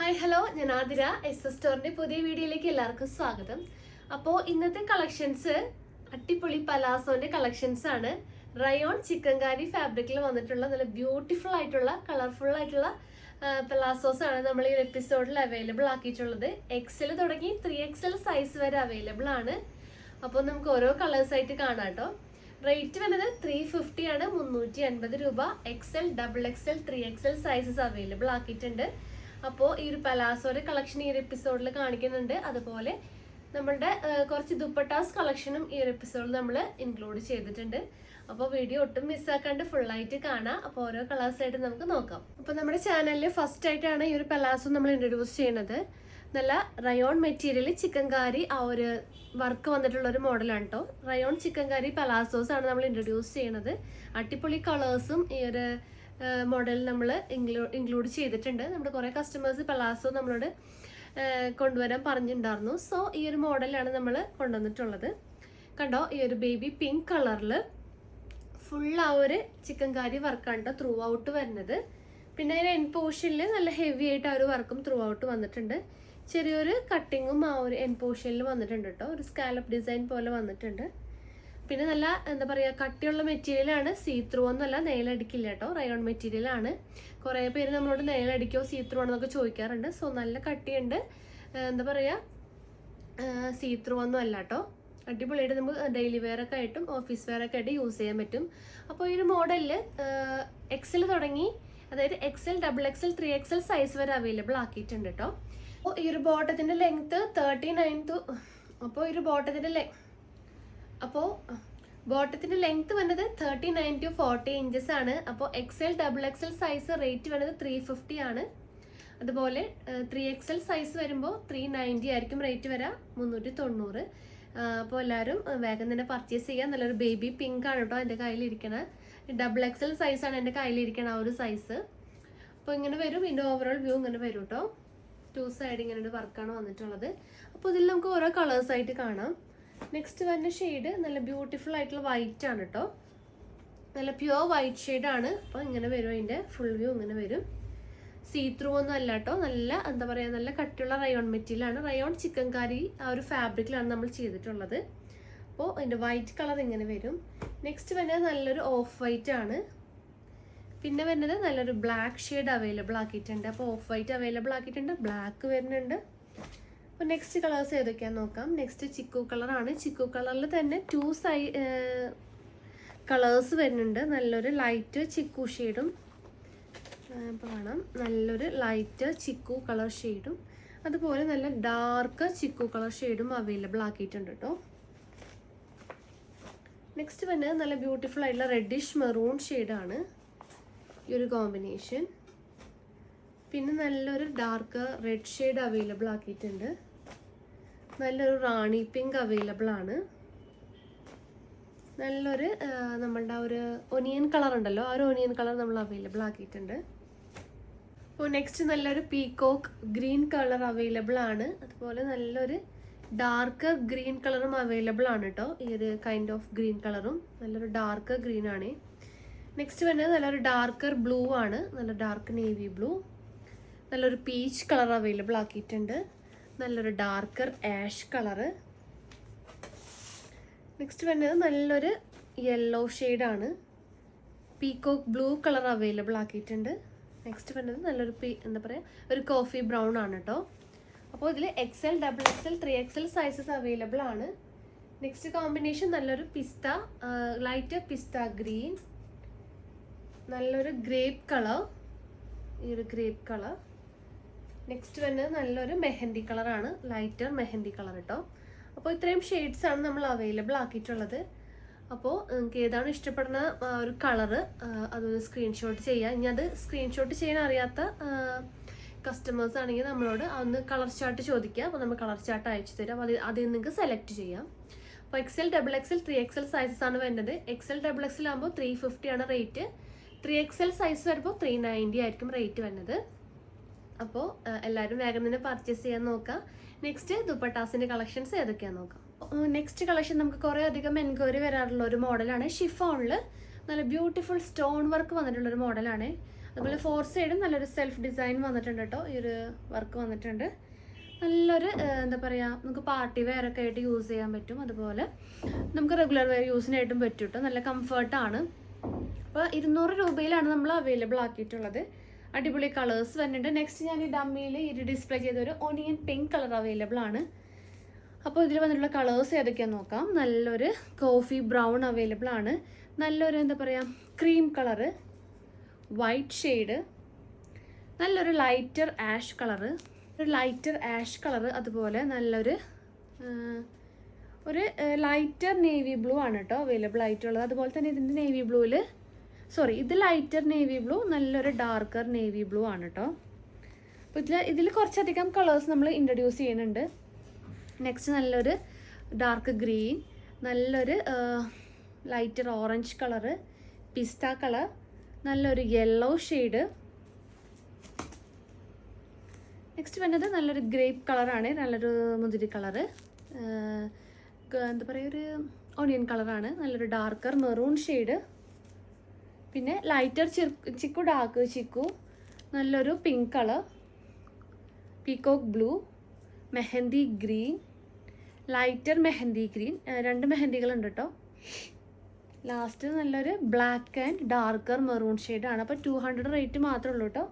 Hi hello, ഞാൻ Athira. S സ്റ്റോറിന്റെ പുതിയ വീഡിയോയിലേക്ക് എല്ലാവർക്കും സ്വാഗതം. അപ്പോൾ ഇന്നത്തെ കളക്ഷൻസ് അട്ടിപ്പൊളി പലാസോന്റെ കളക്ഷൻസ് ആണ്. റയോൺ ചിക്കൻകാരി ഫാബ്രിക്കിൽ വന്നിട്ടുള്ള നല്ല ബ്യൂട്ടിഫുൾ ആയിട്ടുള്ള കളർഫുൾ ആയിട്ടുള്ള പലാസോസ് ആണ് നമ്മൾ ഈ എപ്പിസോഡിൽ അവൈലബിൾ ആക്കിയിട്ടുള്ളത്. എക്സൽ തുടങ്ങി 3XL സൈസ് വരെ അവൈലബിൾ ആണ്. അപ്പോൾ നമുക്ക് ഓരോ കളേഴ്സ് ആയിട്ട് കാണാം കേട്ടോ. റേറ്റ് വരുന്നത് 350 ആണ്, 350 രൂപ. XL, XXL, 3XL sizes available ആക്കിയിട്ടുണ്ട്. അപ്പോൾ ഈ ഒരു പലാസോയുടെ കളക്ഷൻ ഈ ഒരു എപ്പിസോഡിൽ കാണിക്കുന്നുണ്ട്. അതുപോലെ നമ്മളുടെ കുറച്ച് ദുപ്പട്ടാസ് കളക്ഷനും ഈ ഒരു എപ്പിസോഡിൽ നമ്മൾ ഇൻക്ലൂഡ് ചെയ്തിട്ടുണ്ട്. അപ്പോൾ വീഡിയോ ഒട്ടും മിസ്സാക്കാണ്ട് ഫുള്ളായിട്ട് കാണാം. അപ്പോൾ ഓരോ കളേഴ്സ് ആയിട്ട് നമുക്ക് നോക്കാം. അപ്പോൾ നമ്മുടെ ചാനലിൽ ഫസ്റ്റ് ആയിട്ടാണ് ഈ ഒരു പലാസോ നമ്മൾ ഇൻട്രൊഡ്യൂസ് ചെയ്യുന്നത്. നല്ല റയോൺ മെറ്റീരിയൽ ചിക്കൻകാരി ആ ഒരു വർക്ക് വന്നിട്ടുള്ള ഒരു മോഡലാണ് കേട്ടോ. റയോൺ ചിക്കൻകാരി പലാസോസ് ആണ് നമ്മൾ ഇൻട്രൊഡ്യൂസ് ചെയ്യുന്നത്. അടിപൊളി കളേഴ്സും ഈ ഒരു മോഡൽ നമ്മൾ ഇൻക്ലൂഡ് ചെയ്തിട്ടുണ്ട്. നമ്മുടെ കുറേ കസ്റ്റമേഴ്സ് പലാസോ നമ്മളോട് കൊണ്ടുവരാൻ പറഞ്ഞിട്ടുണ്ടായിരുന്നു. സോ ഈ ഒരു മോഡലാണ് നമ്മൾ കൊണ്ടുവന്നിട്ടുള്ളത്. കണ്ടോ, ഈ ഒരു ബേബി പിങ്ക് കളറിൽ ഫുൾ ആ ഒരു ചിക്കൻകാരി വർക്കാണ് കേട്ടോ ത്രൂ ഔട്ട് വരുന്നത്. പിന്നെ അതിന് എൻ പോർഷനിൽ നല്ല ഹെവി ആയിട്ട് ആ ഒരു വർക്കും ത്രൂ ഔട്ട് വന്നിട്ടുണ്ട്. ചെറിയൊരു കട്ടിങ്ങും ആ ഒരു എൻ പോർഷനിൽ വന്നിട്ടുണ്ട് കേട്ടോ. ഒരു സ്കാലപ്പ് ഡിസൈൻ പോലെ വന്നിട്ടുണ്ട്. പിന്നെ നല്ല എന്താ പറയുക, കട്ടിയുള്ള മെറ്റീരിയലാണ്. സീ ത്രൂ ഒന്നുമല്ല, നെയിലടിക്കില്ല കേട്ടോ. റയോൺ മെറ്റീരിയലാണ്. കുറേ പേര് നമ്മളോട് നെയിലടിക്കോ സീ ത്രൂ ആണെന്നൊക്കെ ചോദിക്കാറുണ്ട്. സോ നല്ല കട്ടിയുണ്ട്. എന്താ പറയുക, സീ ത്രൂ ഒന്നും അല്ല കേട്ടോ. അടിപൊളിയായിട്ട് നമുക്ക് ഡെയിലി വെയർ ഒക്കെ ആയിട്ടും ഓഫീസ് വെയർ ഒക്കെ ആയിട്ട് യൂസ് ചെയ്യാൻ പറ്റും. അപ്പോൾ ഈ ഒരു മോഡലിൽ XL തുടങ്ങി, അതായത് XL, XXL, 3XL സൈസ് വരെ അവൈലബിൾ ആക്കിയിട്ടുണ്ട് കേട്ടോ. അപ്പോൾ ഈ ഒരു ബോട്ടത്തിൻ്റെ ലെങ്ത്ത് 39 അപ്പോൾ ഈ ഒരു ബോട്ടത്തിന്റെ ലെങ്ത് വന്നത് 39 to 40 ഇഞ്ചസ് ആണ്. അപ്പോൾ XL, XXL സൈസ് റേറ്റ് വരുന്നത് 350 ആണ്. അതുപോലെ 3XL സൈസ് വരുമ്പോൾ 390 ആയിരിക്കും റേറ്റ് വരാം, 390. അപ്പോൾ എല്ലാവരും വേഗം തന്നെ പർച്ചേസ് ചെയ്യാം. നല്ലൊരു ബേബി പിങ്ക് ആണ് കേട്ടോ എൻ്റെ കയ്യിലിരിക്കണത്. XXL സൈസാണ് എൻ്റെ കയ്യിലിരിക്കണ ആ ഒരു സൈസ്. അപ്പോൾ ഇങ്ങനെ വരും. ഇതിൻ്റെ ഓവറോൾ വ്യൂ ഇങ്ങനെ വരും കേട്ടോ. 2 സൈഡ് ഇങ്ങനെ ഒരു വർക്കാണ് വന്നിട്ടുള്ളത്. അപ്പോൾ ഇതിൽ നമുക്ക് ഓരോ കളേഴ്സ് ആയിട്ട് കാണാം. നെക്സ്റ്റ് വരുന്ന ഷെയ്ഡ് നല്ല ബ്യൂട്ടിഫുൾ ആയിട്ടുള്ള വൈറ്റ് ആണ് കേട്ടോ. നല്ല പ്യുവർ വൈറ്റ് ഷെയ്ഡാണ്. അപ്പോൾ ഇങ്ങനെ വരും, അതിൻ്റെ ഫുൾ വ്യൂ ഇങ്ങനെ വരും. സീ ത്രൂ ഒന്നും അല്ല കേട്ടോ. നല്ല എന്താ പറയുക, നല്ല കട്ടിയുള്ള റയോൺ മെറ്റീരിയലാണ്. റയോൺ ചിക്കൻകാരി ആ ഒരു ഫാബ്രിക്കിലാണ് നമ്മൾ ചെയ്തിട്ടുള്ളത്. അപ്പോൾ അതിൻ്റെ വൈറ്റ് കളർ ഇങ്ങനെ വരും. നെക്സ്റ്റ് വരുന്നത് നല്ലൊരു ഓഫ് വൈറ്റ് ആണ്. പിന്നെ വരുന്നത് നല്ലൊരു ബ്ലാക്ക് ഷെയ്ഡ് അവൈലബിൾ ആക്കിയിട്ടുണ്ട്. അപ്പോൾ ഓഫ് വൈറ്റ് അവൈലബിൾ ആക്കിയിട്ടുണ്ട്, ബ്ലാക്ക് വരുന്നുണ്ട്. അപ്പോൾ നെക്സ്റ്റ് കളേഴ്സ് ഏതൊക്കെയാണെന്ന് നോക്കാം. നെക്സ്റ്റ് ചിക്കു കളറാണ്. ചിക്കു കളറിൽ തന്നെ 2 കളേഴ്സ് വരുന്നുണ്ട്. നല്ലൊരു ലൈറ്റ് ചിക്കു ഷെയ്ഡും, ഇപ്പോൾ കാണാം, നല്ലൊരു ലൈറ്റ് ചിക്കു കളർ ഷെയ്ഡും, അതുപോലെ നല്ല ഡാർക്ക് ചിക്കു കളർ ഷെയ്ഡും അവൈലബിൾ ആക്കിയിട്ടുണ്ട് കേട്ടോ. നെക്സ്റ്റ് വരുന്നത് നല്ല ബ്യൂട്ടിഫുൾ ആയിട്ടുള്ള റെഡിഷ് മെറൂൺ ഷെയ്ഡാണ് ഈ ഒരു കോമ്പിനേഷൻ. പിന്നെ നല്ലൊരു ഡാർക്ക് റെഡ് ഷെയ്ഡ് അവൈലബിൾ ആക്കിയിട്ടുണ്ട്. നല്ലൊരു റാണി പിങ്ക് അവൈലബിൾ ആണ്. നല്ലൊരു നമ്മളുടെ ഒരു ഒനിയൻ കളർ ഉണ്ടല്ലോ, ആ ഒരു ഒനിയൻ കളർ നമ്മൾ അവൈലബിൾ ആക്കിയിട്ടുണ്ട്. അപ്പോൾ നെക്സ്റ്റ് നല്ലൊരു പീകോക്ക് ഗ്രീൻ കളർ അവൈലബിൾ ആണ്. അതുപോലെ നല്ലൊരു ഡാർക്ക് ഗ്രീൻ കളറും അവൈലബിൾ ആണ് കേട്ടോ. ഈ ഒരു കൈൻഡ് ഓഫ് ഗ്രീൻ കളറും നല്ലൊരു ഡാർക്ക് ഗ്രീൻ ആണ്. നെക്സ്റ്റ് വരുന്നത് നല്ലൊരു ഡാർക്കർ ബ്ലൂ ആണ്. നല്ല ഡാർക്ക് നേവി ബ്ലൂ. നല്ലൊരു പീച്ച് കളർ അവൈലബിൾ ആക്കിയിട്ടുണ്ട്. നല്ലൊരു ഡാർക്കർ ആഷ് കളറ്. നെക്സ്റ്റ് വരുന്നത് നല്ലൊരു യെല്ലോ ഷെയ്ഡാണ്. പീകോക്ക് ബ്ലൂ കളർ അവൈലബിൾ ആക്കിയിട്ടുണ്ട്. നെക്സ്റ്റ് വരുന്നത് നല്ലൊരു എന്താ പറയുക, ഒരു കോഫി ബ്രൗൺ ആണ് കേട്ടോ. അപ്പോൾ ഇതിൽ XL, XXL, 3XL sizes available ആണ്. നെക്സ്റ്റ് കോമ്പിനേഷൻ നല്ലൊരു പിസ്ത, ലൈറ്റ് പിസ്ത ഗ്രീൻ, നല്ലൊരു ഗ്രേപ്പ് കളർ, ഈ ഒരു ഗ്രേപ്പ് കളർ. നെക്സ്റ്റ് വരുന്നത് നല്ലൊരു മെഹന്തി കളറാണ്, ലൈറ്റർ മെഹന്തി കളർ കേട്ടോ. അപ്പോൾ ഇത്രയും ഷെയ്ഡ്സ് ആണ് നമ്മൾ അവൈലബിൾ ആക്കിയിട്ടുള്ളത്. അപ്പോൾ നിങ്ങൾക്ക് ഏതാണ് ഇഷ്ടപ്പെടുന്ന ഒരു കളറ് അതൊന്ന് സ്ക്രീൻഷോട്ട് ചെയ്യുക. ഇനി അത് സ്ക്രീൻഷോട്ട് ചെയ്യാൻ അറിയാത്ത കസ്റ്റമേഴ്സ് ആണെങ്കിൽ നമ്മളോട് അതൊന്ന് കളർ ചാർട്ട് ചോദിക്കുക. അപ്പോൾ നമ്മൾ കളർ ചാർട്ട് അയച്ചു തരാം. അപ്പോൾ അതിൽ നിങ്ങൾക്ക് സെലക്ട് ചെയ്യാം. അപ്പോൾ XL, XXL, 3XL സൈസസ് ആണ് വരുന്നത്. XL, XXL ആകുമ്പോൾ 350 ആണ് റേറ്റ്. 3XL സൈസ് വരുമ്പോൾ 390 ആയിരിക്കും റേറ്റ് വരുന്നത്. അപ്പോൾ എല്ലാവരും വേഗം തന്നെ പർച്ചേസ് ചെയ്യാൻ നോക്കാം. നെക്സ്റ്റ് ദുപ്പട്ടാസിൻ്റെ കളക്ഷൻസ് ഏതൊക്കെയാണെന്ന് നോക്കാം. നെക്സ്റ്റ് കളക്ഷൻ നമുക്ക് കുറേ അധികം എൻക്വയറി വരാറുള്ള ഒരു മോഡലാണ്. ഷിഫോണിൽ നല്ല ബ്യൂട്ടിഫുൾ സ്റ്റോൺ വർക്ക് വന്നിട്ടുള്ളൊരു മോഡലാണ്. അതുപോലെ 4 സൈഡും നല്ലൊരു സെൽഫ് ഡിസൈൻ വന്നിട്ടുണ്ട് കേട്ടോ. ഈ ഒരു വർക്ക് വന്നിട്ടുണ്ട്. നല്ലൊരു എന്താ പറയുക, നമുക്ക് പാർട്ടി വെയർ ഒക്കെ ആയിട്ട് യൂസ് ചെയ്യാൻ പറ്റും. അതുപോലെ നമുക്ക് റെഗുലർ വെയർ യൂസിനായിട്ടും പറ്റും കേട്ടോ. നല്ല കംഫർട്ടാണ്. അപ്പോൾ 200 രൂപയിലാണ് നമ്മൾ അവൈലബിൾ ആക്കിയിട്ടുള്ളത്. അടിപൊളി കളേഴ്സ് വരുന്നുണ്ട്. നെക്സ്റ്റ് ഞാൻ ഈ ഡമ്മിയിൽ ഇത് ഡിസ്പ്ലേ ചെയ്തൊരു ഓണിയൻ പിങ്ക് കളർ അവൈലബിൾ ആണ്. അപ്പോൾ ഇതിൽ വന്നിട്ടുള്ള കളേഴ്സ് ഏതൊക്കെയാണെന്ന് നോക്കാം. നല്ലൊരു കോഫി ബ്രൗൺ അവൈലബിൾ ആണ്. നല്ലൊരു എന്താ പറയുക ക്രീം കളറ്, വൈറ്റ് ഷെയ്ഡ്, നല്ലൊരു ലൈറ്റർ ആഷ് കളറ്, ഒരു ലൈറ്റർ ആഷ് കളറ്, അതുപോലെ നല്ലൊരു ഒരു ലൈറ്റർ നേവി ബ്ലൂ ആണ് കേട്ടോ അവൈലബിൾ ആയിട്ടുള്ളത്. അതുപോലെ തന്നെ ഇതിൻ്റെ നേവി ബ്ലൂവിൽ ഇത് ലൈറ്റർ നേവി ബ്ലൂ, നല്ലൊരു ഡാർക്കർ നേവി ബ്ലൂ ആണ് കേട്ടോ. അപ്പോൾ ഇതിൽ കുറച്ചധികം കളേഴ്സ് നമ്മൾ ഇൻട്രൊഡ്യൂസ് ചെയ്യുന്നുണ്ട്. നെക്സ്റ്റ് നല്ലൊരു ഡാർക്ക് ഗ്രീൻ, നല്ലൊരു ലൈറ്റർ ഓറഞ്ച് കളറ്, പിസ്ത കളർ, നല്ലൊരു യെല്ലോ ഷെയ്ഡ്. നെക്സ്റ്റ് വരുന്നത് നല്ലൊരു ഗ്രേപ്പ് കളറാണ്, നല്ലൊരു മുന്തിരി കളറ്, എന്താ പറയുക ഒരു ഓണിയൻ കളറാണ്, നല്ലൊരു ഡാർക്കർ മെറൂൺ ഷെയ്ഡ്. പിന്നെ ലൈറ്റർ ചിക്കു, ഡാർക്ക് ചിക്കു, നല്ലൊരു pink colour, peacock blue, mehndi green, lighter mehndi green, 2 മെഹന്തികളുണ്ട് കേട്ടോ. ലാസ്റ്റ് നല്ലൊരു ബ്ലാക്ക് ആൻഡ് ഡാർക്കർ മെറൂൺ ഷെയ്ഡാണ്. അപ്പോൾ 200 റേറ്റ് മാത്രമേ ഉള്ളൂ കേട്ടോ.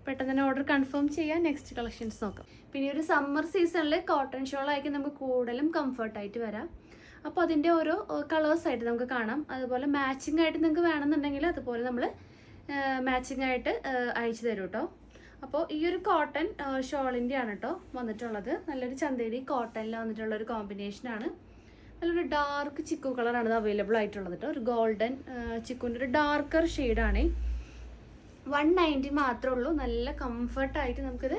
പെട്ടെന്ന് തന്നെ ഓർഡർ കൺഫേം ചെയ്യാൻ. നെക്സ്റ്റ് കളക്ഷൻസ് നോക്കാം. പിന്നെ ഒരു സമ്മർ സീസണിൽ കോട്ടൺ ഷോളായിരിക്കും നമുക്ക് കൂടുതലും കംഫർട്ടായിട്ട് വരാം. അപ്പോൾ അതിൻ്റെ ഓരോ കളേഴ്സായിട്ട് നമുക്ക് കാണാം. അതുപോലെ മാച്ചിങ് ആയിട്ട് നിങ്ങൾക്ക് വേണമെന്നുണ്ടെങ്കിൽ അതുപോലെ നമ്മൾ മാച്ചിങ് ആയിട്ട് അയച്ചു തരും കേട്ടോ. അപ്പോൾ ഈ ഒരു കോട്ടൺ ഷോളിൻ്റെ ആണ് കേട്ടോ വന്നിട്ടുള്ളത്. നല്ലൊരു ചന്തേരി കോട്ടണിൽ വന്നിട്ടുള്ള ഒരു കോമ്പിനേഷനാണ്. നല്ലൊരു ഡാർക്ക് ചിക്കു കളറാണ് ഇത് അവൈലബിൾ ആയിട്ടുള്ളത് കേട്ടോ. ഒരു ഗോൾഡൻ ചിക്കുൻ്റെ ഒരു ഡാർക്കർ ഷെയ്ഡാണ്. 190 മാത്രമേ ഉള്ളൂ. നല്ല കംഫർട്ടായിട്ട് നമുക്കിത്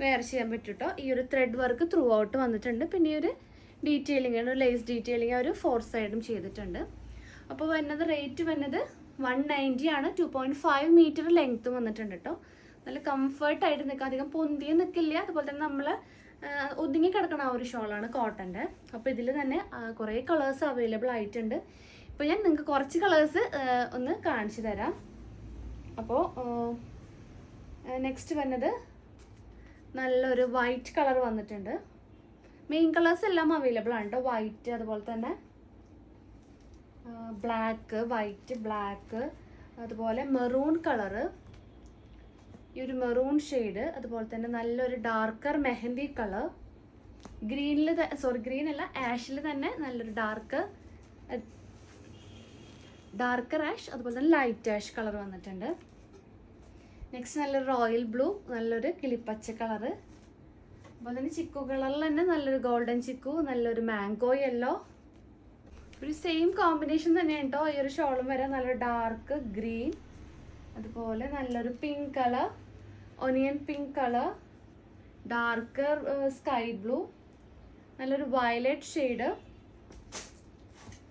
വെയർ ചെയ്യാൻ പറ്റും കേട്ടോ. ഈ ഒരു ത്രെഡ് വർക്ക് ത്രൂ ഔട്ട് വന്നിട്ടുണ്ട്. പിന്നെ ഈ ഒരു ഡീറ്റെയിലിംഗ് ആണ്, ലേസ് ഡീറ്റെയിലിംഗ് ഒരു 4 സൈഡും ചെയ്തിട്ടുണ്ട്. അപ്പോൾ വരുന്നത് റേറ്റ് വരുന്നത് 190 ആണ്. 2.5 മീറ്റർ ലെങ്ത്തും വന്നിട്ടുണ്ട് കേട്ടോ. നല്ല കംഫർട്ടായിട്ട് നിൽക്കാം, അധികം പൊന്തിയും നിൽക്കില്ല. അതുപോലെ തന്നെ നമ്മൾ ഒതുങ്ങി കിടക്കുന്ന ആ ഒരു ഷോളാണ് കോട്ടൻ്റെ. അപ്പോൾ ഇതിൽ തന്നെ കുറേ കളേഴ്സ് അവൈലബിൾ ആയിട്ടുണ്ട്. ഇപ്പോൾ ഞാൻ നിങ്ങൾക്ക് കുറച്ച് കളേഴ്സ് ഒന്ന് കാണിച്ചു തരാം. അപ്പോൾ നെക്സ്റ്റ് വരുന്നത് നല്ലൊരു വൈറ്റ് കളർ വന്നിട്ടുണ്ട്. മെയിൻ കളേഴ്സ് എല്ലാം അവൈലബിൾ ആണ് കേട്ടോ. വൈറ്റ്, അതുപോലെ തന്നെ ബ്ലാക്ക്, വൈറ്റ്, ബ്ലാക്ക്, അതുപോലെ മെറൂൺ കളറ്, ഈ ഒരു മെറൂൺ ഷെയ്ഡ്, അതുപോലെ തന്നെ നല്ലൊരു ഡാർക്കർ മെഹന്തി കളർ, ഗ്രീനിൽ ഗ്രീൻ അല്ല ആഷിൽ തന്നെ നല്ലൊരു ഡാർക്കർ ആഷ്, അതുപോലെ തന്നെ ലൈറ്റ് ആഷ് കളർ വന്നിട്ടുണ്ട്. നെക്സ്റ്റ് നല്ലൊരു റോയൽ ബ്ലൂ, നല്ലൊരു കിളിപ്പച്ച കളറ്, അതുപോലെ തന്നെ ചിക്കു കളറിൽ തന്നെ നല്ലൊരു ഗോൾഡൻ ചിക്കു, നല്ലൊരു മാംഗോ യെല്ലോ. ഒരു സെയിം കോമ്പിനേഷൻ തന്നെയാണ് കേട്ടോ ഈ ഒരു ഷോളും വരെ. നല്ലൊരു ഡാർക്ക് ഗ്രീൻ, അതുപോലെ നല്ലൊരു pink colour, onion pink colour, darker sky blue, നല്ലൊരു violet shade,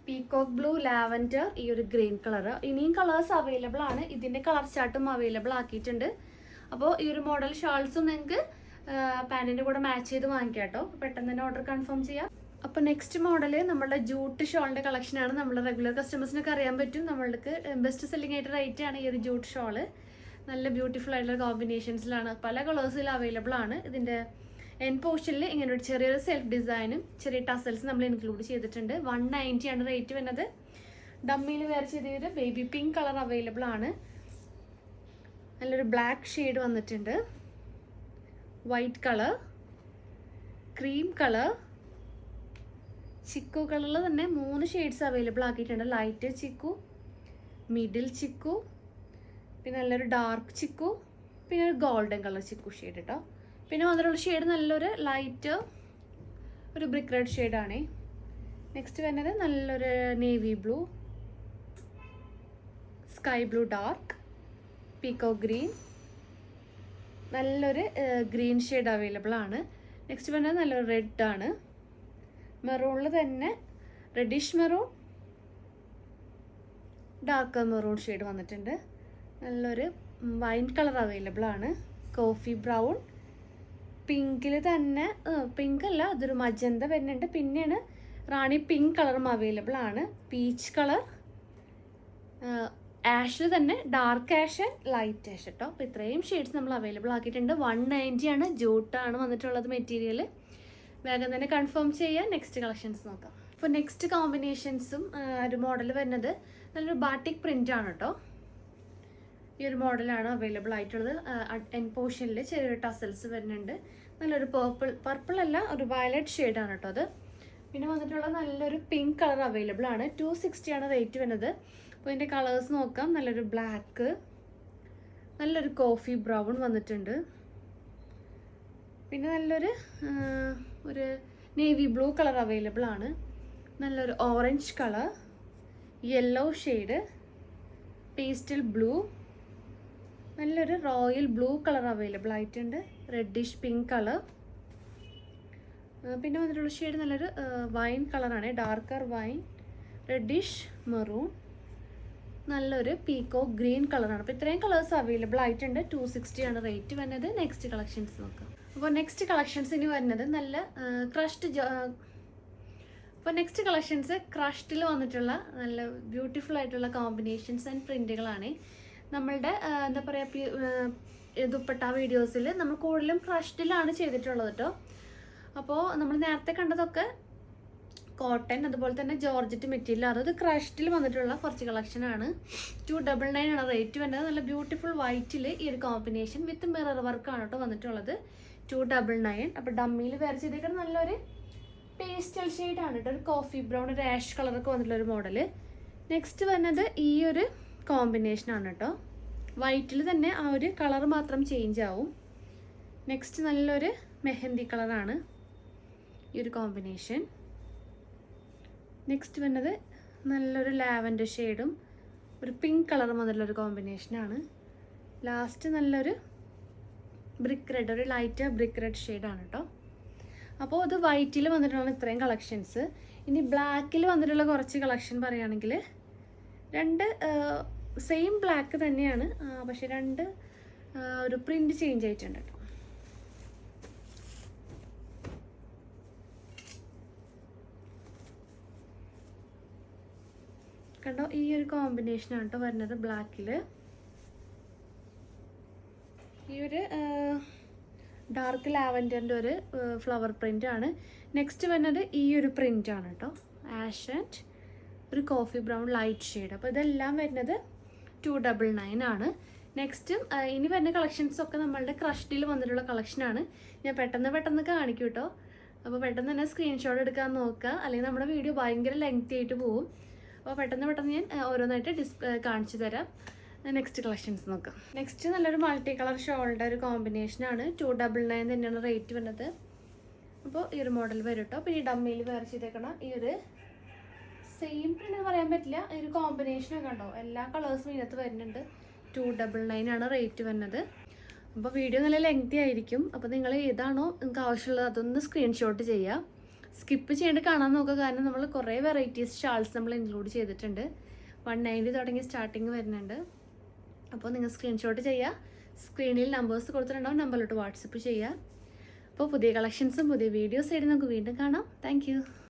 peacock blue, lavender, ഈ ഒരു ഗ്രീൻ കളർ. ഇനിയും കളേഴ്സ് അവൈലബിൾ ആണ്. ഇതിൻ്റെ കളർ ചാർട്ടും അവൈലബിൾ ആക്കിയിട്ടുണ്ട്. അപ്പോൾ ഈ ഒരു മോഡൽ ഷാൾസും നിങ്ങൾക്ക് പാൻറ്റിൻ്റെ കൂടെ മാച്ച് ചെയ്ത് വാങ്ങിക്കാം കേട്ടോ. പെട്ടെന്ന് തന്നെ ഓർഡർ കൺഫേം ചെയ്യാം. അപ്പോൾ നെക്സ്റ്റ് മോഡൽ നമ്മുടെ ജൂട്ട് ഷോളിൻ്റെ കളക്ഷനാണ്. നമ്മൾ റെഗുലർ കസ്റ്റമേഴ്സിനൊക്കെ അറിയാൻ പറ്റും. നമ്മൾക്ക് ബെസ്റ്റ് സെല്ലിംഗ് ആയിട്ട് റേറ്റ് ആണ് ഈ ഒരു ജൂട്ട് ഷോള്. നല്ല ബ്യൂട്ടിഫുൾ ആയിട്ടുള്ള കോമ്പിനേഷൻസിലാണ്, പല കളേഴ്സിൽ അവൈലബിൾ ആണ്. ഇതിൻ്റെ എൻ പോർഷനിൽ ഇങ്ങനെ ഒരു ചെറിയൊരു സെൽഫ് ഡിസൈനും ചെറിയ ടസൽസ് നമ്മൾ ഇൻക്ലൂഡ് ചെയ്തിട്ടുണ്ട്. 190 ആണ് റേറ്റ് വരുന്നത്. ഡമ്മിയിൽ വെയർ ചെയ്തൊരു ബേബി പിങ്ക് കളർ അവൈലബിൾ ആണ്. നല്ലൊരു ബ്ലാക്ക് ഷെയ്ഡ് വന്നിട്ടുണ്ട്, white colour, cream colour, chikoo കളറിൽ തന്നെ 3 ഷെയ്ഡ്സ് അവൈലബിൾ ആക്കിയിട്ടുണ്ട്. ലൈറ്റ് ചിക്കു, മിഡിൽ ചിക്കു, പിന്നെ നല്ലൊരു ഡാർക്ക് ചിക്കു, പിന്നെ ഒരു ഗോൾഡൻ കളർ ചിക്കു ഷെയ്ഡ് കേട്ടോ. പിന്നെ അതിലുള്ള ഷെയ്ഡ് നല്ലൊരു ലൈറ്റ് ഒരു ബ്രിക്ക് റെഡ് ഷെയ്ഡാണ്. നെക്സ്റ്റ് വരുന്നത് നല്ലൊരു navy blue, sky blue dark, പീക്കോ green, നല്ലൊരു ഗ്രീൻ ഷെയ്ഡ് അവൈലബിൾ ആണ്. നെക്സ്റ്റ് വരുന്നത് നല്ലൊരു റെഡ് ആണ്. മെറൂണിൽ തന്നെ reddish maroon, dark maroon shade വന്നിട്ടുണ്ട്. നല്ലൊരു വൈൻ കളർ അവൈലബിൾ ആണ്. കോഫി ബ്രൗൺ, പിങ്കിൽ തന്നെ പിങ്ക് അല്ല, അതൊരു മജന്ത വരുന്നുണ്ട്. പിന്നെയാണ് റാണി പിങ്ക് കളറും അവൈലബിൾ ആണ്. പീച്ച് കളർ, ആഷിൽ തന്നെ dark ash and light ash കേട്ടോ. അപ്പോൾ ഇത്രയും ഷെയ്ഡ്സ് നമ്മൾ അവൈലബിൾ ആക്കിയിട്ടുണ്ട്. 190 ആണ്, ജൂട്ടാണ് വന്നിട്ടുള്ളത് മെറ്റീരിയൽ. വേഗം തന്നെ കൺഫേം ചെയ്യാം. നെക്സ്റ്റ് കളക്ഷൻസ് നോക്കാം. അപ്പോൾ നെക്സ്റ്റ് കോമ്പിനേഷൻസും ഒരു മോഡൽ വരുന്നത് നല്ലൊരു ബാട്ടിക് പ്രിൻ്റ് ആണ് കേട്ടോ. ഈ ഒരു മോഡലാണ് അവൈലബിൾ ആയിട്ടുള്ളത്. എൻ പോർഷനിൽ ചെറിയൊരു ടസൽസ് വരുന്നുണ്ട്. നല്ലൊരു പർപ്പിൾ അല്ല, ഒരു വയലറ്റ് ഷെയ്ഡാണ് കേട്ടോ അത്. പിന്നെ വന്നിട്ടുള്ള നല്ലൊരു പിങ്ക് കളർ അവൈലബിൾ ആണ്. 260 ആണ് റേറ്റ് വരുന്നത്. അപ്പോൾ ഇതിൻ്റെ കളേഴ്സ് നോക്കാം. നല്ലൊരു ബ്ലാക്ക്, നല്ലൊരു കോഫി ബ്രൗൺ വന്നിട്ടുണ്ട്. പിന്നെ നല്ലൊരു ഒരു നേവി ബ്ലൂ കളർ അവൈലബിൾ ആണ്. നല്ലൊരു orange colour, yellow shade, pastel blue, നല്ലൊരു റോയൽ ബ്ലൂ കളർ അവൈലബിൾ ആയിട്ടുണ്ട്. Reddish pink colour. പിന്നെ വന്നിട്ടുള്ള ഷെയ്ഡ് നല്ലൊരു വൈൻ കളറാണ്, ഡാർക്കർ വൈൻ, റെഡിഷ് മെറൂൺ, നല്ലൊരു പീക്കോ ഗ്രീൻ കളറാണ്. അപ്പോൾ ഇത്രയും കളേഴ്സ് അവൈലബിൾ ആയിട്ടുണ്ട്. 260 ആണ് റേറ്റ് വരുന്നത്. നെക്സ്റ്റ് കളക്ഷൻസ് നോക്കാം. അപ്പോൾ നെക്സ്റ്റ് കളക്ഷൻസ് ഇനി വരുന്നത് നല്ല നെക്സ്റ്റ് കളക്ഷൻസ് ക്രഷ്ഡിൽ വന്നിട്ടുള്ള നല്ല ബ്യൂട്ടിഫുൾ ആയിട്ടുള്ള കോമ്പിനേഷൻസ് ആൻഡ് പ്രിൻറ്റുകളാണ്. നമ്മളുടെ എന്താ പറയുക, ദുപ്പട്ട വീഡിയോസിൽ നമ്മൾ കൂടുതലും ക്രഷ്ഡിലാണ് ചെയ്തിട്ടുള്ളത് കേട്ടോ. അപ്പോൾ നമ്മൾ നേരത്തെ കണ്ടതൊക്കെ കോട്ടൺ, അതുപോലെ തന്നെ ജോർജറ്റ് മെറ്റീരിയൽ, അതായത് ക്രഷ്ഡിൽ വന്നിട്ടുള്ള കുറച്ച് കളക്ഷനാണ്. 299 ആണ് റേറ്റ് വരുന്നത്. നല്ല ബ്യൂട്ടിഫുൾ വൈറ്റിൽ ഈ ഒരു കോമ്പിനേഷൻ വിത്ത് മിറർ വർക്കാണ് കേട്ടോ വന്നിട്ടുള്ളത്. 299. അപ്പോൾ ഡമ്മിയിൽ വേറെ ചെയ്തേക്കുന്നത് നല്ലൊരു പേസ്റ്റൽ ഷെയ്ഡാണ് കേട്ടോ. ഒരു കോഫി ബ്രൗൺ, ഒരു ആഷ് കളറൊക്കെ വന്നിട്ടുള്ളൊരു മോഡല്. നെക്സ്റ്റ് വരുന്നത് ഈ ഒരു കോമ്പിനേഷനാണ് കേട്ടോ. വൈറ്റിൽ തന്നെ ആ ഒരു കളർ മാത്രം ചേഞ്ച് ആവും. നെക്സ്റ്റ് നല്ലൊരു മെഹന്തി കളറാണ് ഈ ഒരു കോമ്പിനേഷൻ. നെക്സ്റ്റ് വരുന്നത് നല്ലൊരു ലാവൻഡർ ഷെയ്ഡും ഒരു പിങ്ക് കളറും വന്നിട്ടുള്ളൊരു കോമ്പിനേഷനാണ്. ലാസ്റ്റ് നല്ലൊരു ബ്രിക്ക് റെഡ്, ഒരു ലൈറ്റ് ബ്രിക്ക് റെഡ് ഷെയ്ഡാണ് കേട്ടോ. അപ്പോൾ ഇത് വൈറ്റിൽ വന്നിട്ടുള്ള ഇത്രയും കളക്ഷൻസ്. ഇനി ബ്ലാക്കിൽ വന്നിട്ടുള്ള കുറച്ച് കളക്ഷൻ പറയുകയാണെങ്കിൽ രണ്ട് സെയിം ബ്ലാക്ക് തന്നെയാണ്, പക്ഷെ രണ്ട് ഒരു പ്രിൻ്റ് ചേഞ്ച് ആയിട്ടുണ്ട് കേട്ടോ. കണ്ടോ, ഈ ഒരു കോമ്പിനേഷനാണ് കേട്ടോ വരുന്നത് ബ്ലാക്കിൽ. ഈ ഒരു ഡാർക്ക് ലാവൻഡറിൻ്റെ ഒരു ഫ്ലവർ പ്രിൻ്റ് ആണ്. നെക്സ്റ്റ് വരുന്നത് ഈ ഒരു പ്രിൻ്റ് ആണ് കേട്ടോ, ആഷ് ആൻഡ് ഒരു കോഫി ബ്രൗൺ ലൈറ്റ് ഷെയ്ഡ്. അപ്പോൾ ഇതെല്ലാം വരുന്നത് 299 ആണ്. നെക്സ്റ്റ് ഇനി വരുന്ന കളക്ഷൻസൊക്കെ നമ്മളുടെ ക്രഷ്ഡിൽ വന്നിട്ടുള്ള കളക്ഷനാണ്. ഞാൻ പെട്ടെന്ന് കാണിക്കും കേട്ടോ. അപ്പോൾ പെട്ടെന്ന് തന്നെ സ്ക്രീൻഷോട്ട് എടുക്കാൻ നോക്കുക, അല്ലെങ്കിൽ നമ്മുടെ വീഡിയോ ഭയങ്കര ലെങ്തി ആയിട്ട് പോവും. അപ്പോൾ പെട്ടെന്ന് ഞാൻ ഓരോന്നായിട്ട് കാണിച്ചു തരാം. നെക്സ്റ്റ് കളക്ഷൻസ് നോക്കാം. നെക്സ്റ്റ് നല്ലൊരു മൾട്ടി കളർ ഷോളിൻ്റെ ഒരു കോമ്പിനേഷനാണ്. 299 തന്നെയാണ് റേറ്റ് വരുന്നത്. അപ്പോൾ ഈ ഒരു മോഡൽ വരും കേട്ടോ. പിന്നെ ഈ ഡമ്മിയിൽ വേറെ ചെയ്തേക്കണം ഈ ഒരു സെയിം പ്രിന്റ് പറയാൻ പറ്റില്ല, ഈ ഒരു കോമ്പിനേഷനൊക്കെ കണ്ടോ, എല്ലാ കളേഴ്സും ഇതിനകത്ത് വരുന്നുണ്ട്. 299 ആണ് റേറ്റ് വരുന്നത്. അപ്പോൾ വീഡിയോ നല്ല ലെങ്തി ആയിരിക്കും. അപ്പോൾ നിങ്ങൾ ഏതാണോ നിങ്ങൾക്ക് ആവശ്യമുള്ളത് അതൊന്ന് സ്ക്രീൻഷോട്ട് ചെയ്യുക. സ്കിപ്പ് ചെയ്യേണ്ടി കാണാൻ നോക്കുക, കാരണം നമ്മൾ കുറേ വെറൈറ്റീസ് ഷാൾസ് നമ്മൾ ഇൻക്ലൂഡ് ചെയ്തിട്ടുണ്ട്. 190 തുടങ്ങി സ്റ്റാർട്ടിങ് വരുന്നുണ്ട്. അപ്പോൾ നിങ്ങൾ സ്ക്രീൻഷോട്ട് ചെയ്യുക. സ്ക്രീനിൽ നമ്പേഴ്സ് കൊടുത്തിട്ടുണ്ടാവും, നമ്പറിലോട്ട് വാട്സപ്പ് ചെയ്യുക. അപ്പോൾ പുതിയ കളക്ഷൻസും പുതിയ വീഡിയോസ് ആയിട്ട് നമുക്ക് വീണ്ടും കാണാം. താങ്ക്